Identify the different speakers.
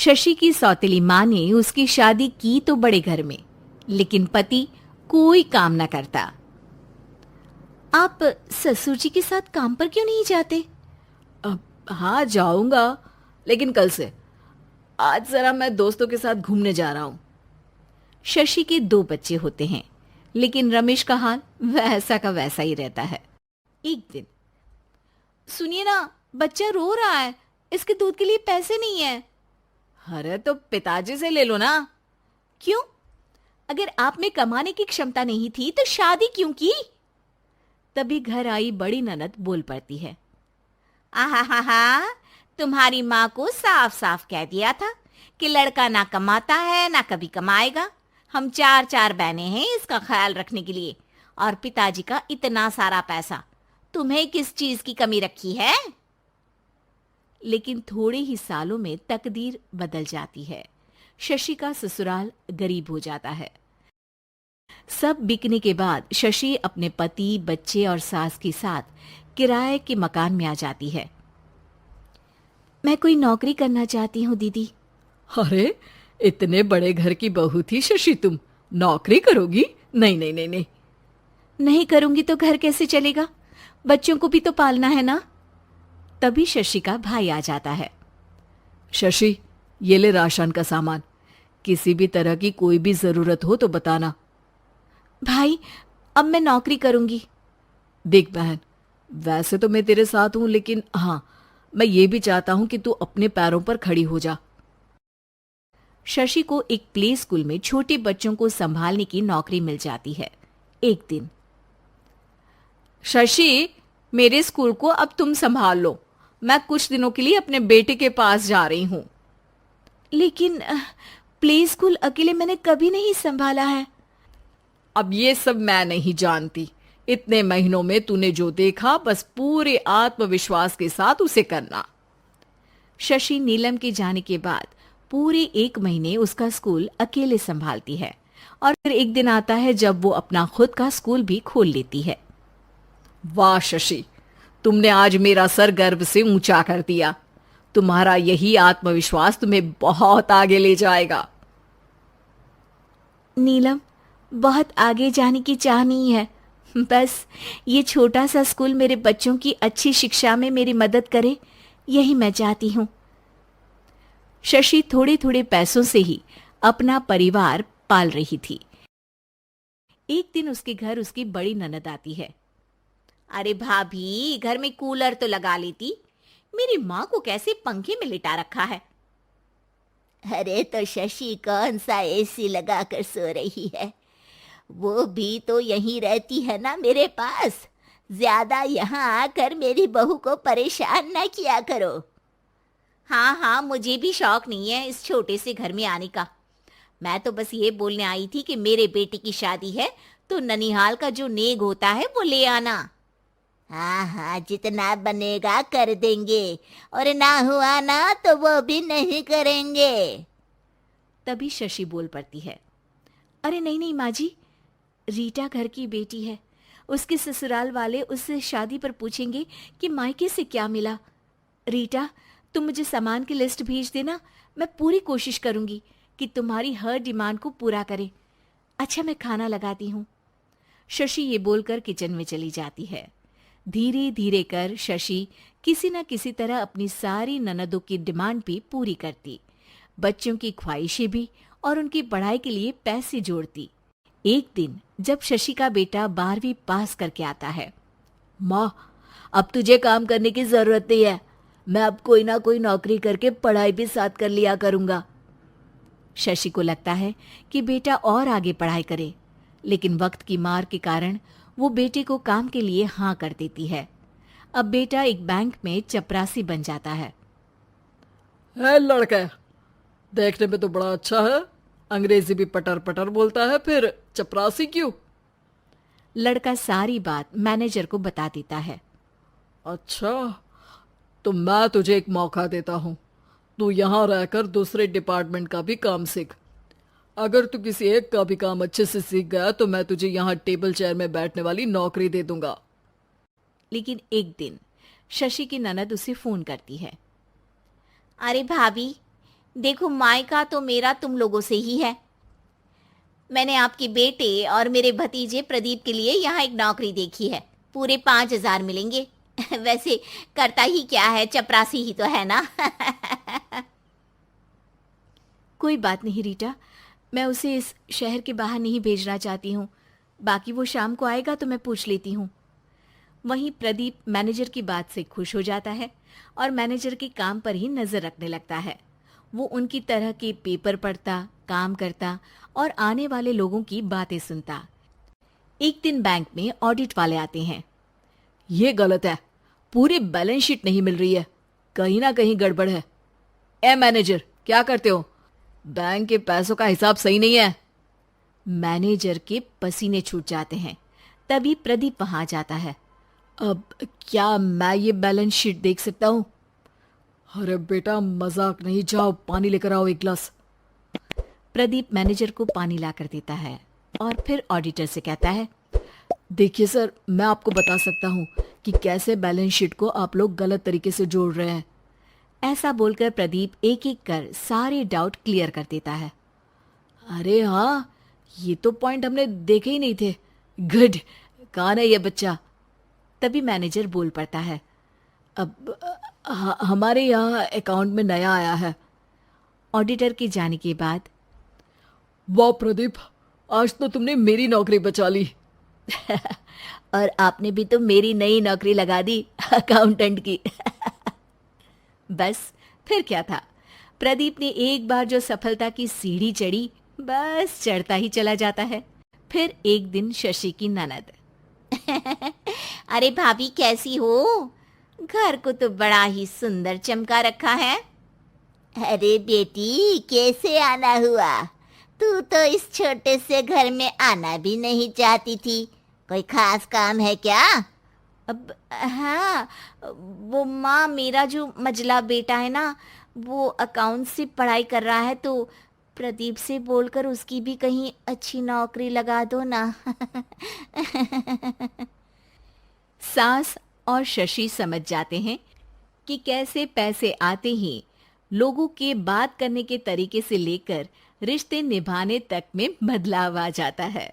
Speaker 1: शशि की सौतेली माँ ने उसकी शादी की तो बड़े घर में, लेकिन पति कोई काम न करता। आप ससुर जी के साथ काम पर क्यों नहीं जाते?
Speaker 2: अब हाँ जाऊंगा, लेकिन कल से। आज जरा मैं दोस्तों के साथ घूमने जा रहा हूँ।
Speaker 1: शशि के 2 बच्चे होते हैं, लेकिन रमेश का हाल वैसा का वैसा ही रहता है। एक दिन, सुनिए ना, बच्चा रो रहा है, इसके दूध के लिए पैसे नहीं है।
Speaker 2: अरे तो पिताजी से ले लो ना।
Speaker 1: क्यों? अगर आप में कमाने की क्षमता नहीं थी तो शादी क्यों की? तभी घर आई बड़ी ननद बोल पड़ती है। आहा, तुम्हारी माँ को साफ साफ कह दिया था कि लड़का ना कमाता है ना कभी कमाएगा। हम 4 बहनें हैं इसका ख्याल रखने के लिए, और पिताजी का इतना सारा पैसा, तुम्हें किस चीज की कमी रखी है? लेकिन थोड़े ही सालों में तकदीर बदल जाती है। शशि का ससुराल गरीब हो जाता है। सब बिकने के बाद शशि अपने पति, बच्चे और सास के साथ किराए के मकान में आ जाती है। मैं कोई नौकरी करना चाहती हूँ दीदी।
Speaker 2: अरे इतने बड़े घर की बहू थी शशि, तुम नौकरी करोगी? नहीं नहीं नहीं नहीं।
Speaker 1: नहीं करूंगी तो घर कैसे चलेगा? बच्चों को भी तो पालना है ना। तभी शशि का भाई आ जाता है।
Speaker 2: शशि, ये ले राशन का सामान, किसी भी तरह की कोई भी जरूरत हो तो बताना।
Speaker 1: भाई, अब मैं नौकरी करूंगी।
Speaker 2: देख बहन, वैसे तो मैं तेरे साथ हूं, लेकिन हाँ, मैं ये भी चाहता हूं कि तू अपने पैरों पर खड़ी हो जा।
Speaker 1: शशि को एक प्ले स्कूल में छोटे बच्चों को संभालने की नौकरी मिल जाती है। एक दिन,
Speaker 2: शशि, मेरे स्कूल को अब तुम संभाल लो। मैं कुछ दिनों के लिए अपने बेटे के पास जा रही हूं।
Speaker 1: लेकिन प्ले स्कूल अकेले मैंने कभी नहीं संभाला है।
Speaker 2: अब ये सब मैं नहीं जानती। इतने महीनों में तूने जो देखा, बस पूरे आत्मविश्वास के साथ उसे करना।
Speaker 1: शशि नीलम के जाने के बाद पूरे 1 महीने उसका स्कूल अकेले संभालती है, और फिर एक दिन आता है जब वो अपना खुद का स्कूल भी खोल लेती है।
Speaker 2: वाह शशि, तुमने आज मेरा सर गर्व से ऊंचा कर दिया। तुम्हारा यही आत्मविश्वास तुम्हें बहुत आगे ले जाएगा।
Speaker 1: नीलम, बहुत आगे जाने की चाह नहीं है, बस ये छोटा सा स्कूल मेरे बच्चों की अच्छी शिक्षा में मेरी मदद करे, यही मैं चाहती हूँ। शशि थोड़े थोड़े पैसों से ही अपना परिवार पाल रही थी। एक दिन उसके घर उसकी बड़ी ननद आती है। अरे भाभी, घर में कूलर तो लगा लेती, मेरी माँ को कैसे पंखे में लिटा रखा है? अरे तो शशि कौन सा एसी लगा कर सो रही है? वो भी तो यहीं रहती है ना मेरे पास। ज्यादा यहाँ आकर मेरी बहू को परेशान न किया करो। हाँ, मुझे भी शौक नहीं है इस छोटे से घर में आने का। मैं तो बस ये बोलने आई थी कि मेरे बेटे की शादी है तो ननिहाल का जो नेग होता है वो ले आना। हाँ, जितना बनेगा कर देंगे, और ना हुआ ना तो वो भी नहीं करेंगे। तभी शशि बोल पड़ती है। अरे नहीं माँ जी, रीटा घर की बेटी है, उसके ससुराल वाले उससे शादी पर पूछेंगे कि मायके से क्या मिला। रीटा, तुम मुझे सामान की लिस्ट भेज देना, मैं पूरी कोशिश करूंगी कि तुम्हारी हर डिमांड को पूरा करें। अच्छा, मैं खाना लगाती हूँ। शशि ये बोलकर किचन में चली जाती है। धीरे धीरे कर शशि किसी न किसी तरह अपनी सारी ननदों की डिमांड भी पूरी करती, बच्चों की ख्वाहिशें भी, और उनकी पढ़ाई के लिए पैसे जोड़ती। एक दिन जब शशि का बेटा 12वीं पास करके आता है।
Speaker 2: माँ, अब तुझे काम करने की जरूरत नहीं है, मैं अब कोई ना कोई नौकरी करके पढ़ाई भी साथ कर लिया करूंगा।
Speaker 1: शशि को लगता है कि बेटा और आगे पढ़ाई करे, लेकिन वक्त की मार के कारण वो बेटे को काम के लिए हाँ कर देती है। अब बेटा एक बैंक में चपरासी बन जाता है।
Speaker 2: लड़का देखने में तो बड़ा अच्छा है, अंग्रेजी भी पटर पटर बोलता है, फिर चपरासी क्यों?
Speaker 1: लड़का सारी बात मैनेजर को बता देता है।
Speaker 2: अच्छा, तो मैं तुझे एक मौका देता हूँ, तू यहाँ रहकर दूसरे डिपार्टमेंट का भी काम सीख। अगर तू किसी एक का भी काम अच्छे से सीख गया तो मैं तुझे यहाँ टेबल चेयर में बैठने वाली नौकरी दे दूंगा।
Speaker 1: लेकिन एक दिन शशि की ननद उसे फोन करती है। अरे भाभी, देखो, मायका तो मेरा तुम लोगों से ही है। मैंने आपके बेटे और मेरे भतीजे प्रदीप के लिए यहाँ एक नौकरी देखी है, पूरे 5,000 मिलेंगे। वैसे करता ही क्या है, चपरासी ही तो है ना। कोई बात नहीं रीटा, मैं उसे इस शहर के बाहर नहीं भेजना चाहती हूँ। बाकी वो शाम को आएगा तो मैं पूछ लेती हूँ। वहीं प्रदीप मैनेजर की बात से खुश हो जाता है और मैनेजर के काम पर ही नजर रखने लगता है। वो उनकी तरह के पेपर पढ़ता, काम करता और आने वाले लोगों की बातें सुनता। एक दिन बैंक में ऑडिट वाले आते हैं।
Speaker 2: ये गलत है, पूरी बैलेंस शीट नहीं मिल रही है, कहीं ना कहीं गड़बड़ है। ए मैनेजर, क्या करते हो? बैंक के पैसों का हिसाब सही नहीं है।
Speaker 1: मैनेजर के पसीने छूट जाते हैं। तभी प्रदीप वहां जाता है।
Speaker 2: अब क्या मैं ये बैलेंस शीट देख सकता हूँ? अरे बेटा, मजाक नहीं, जाओ पानी लेकर आओ एक गिलास।
Speaker 1: प्रदीप मैनेजर को पानी लाकर देता है और फिर ऑडिटर से कहता है,
Speaker 2: देखिए सर, मैं आपको बता सकता हूँ कि कैसे बैलेंस शीट को आप लोग गलत तरीके से जोड़ रहे हैं।
Speaker 1: ऐसा बोलकर प्रदीप एक एक कर सारे डाउट क्लियर कर देता है।
Speaker 2: अरे हाँ, ये तो पॉइंट हमने देखे ही नहीं थे। गुड, कौन है ये बच्चा?
Speaker 1: तभी मैनेजर बोल पड़ता है,
Speaker 2: अब हमारे यहाँ अकाउंट में नया आया है।
Speaker 1: ऑडिटर के जाने के बाद,
Speaker 2: वाह प्रदीप, आज तो तुमने मेरी नौकरी बचा ली।
Speaker 1: और आपने भी तो मेरी नई नौकरी लगा दी, अकाउंटेंट की। बस फिर क्या था, प्रदीप ने एक बार जो सफलता की सीढ़ी चढ़ी, बस चढ़ता ही चला जाता है। फिर एक दिन शशि की ननद, अरे भाभी कैसी हो? घर को तो बड़ा ही सुंदर चमका रखा है।
Speaker 3: अरे बेटी, कैसे आना हुआ? तू तो इस छोटे से घर में आना भी नहीं चाहती थी। कोई खास काम है क्या?
Speaker 1: अब हाँ, वो माँ, मेरा जो मजला बेटा है ना, वो अकाउंट से पढ़ाई कर रहा है, तो प्रदीप से बोलकर उसकी भी कहीं अच्छी नौकरी लगा दो ना। सास और शशि समझ जाते हैं कि कैसे पैसे आते ही लोगों के बात करने के तरीके से लेकर रिश्ते निभाने तक में बदलाव आ जाता है।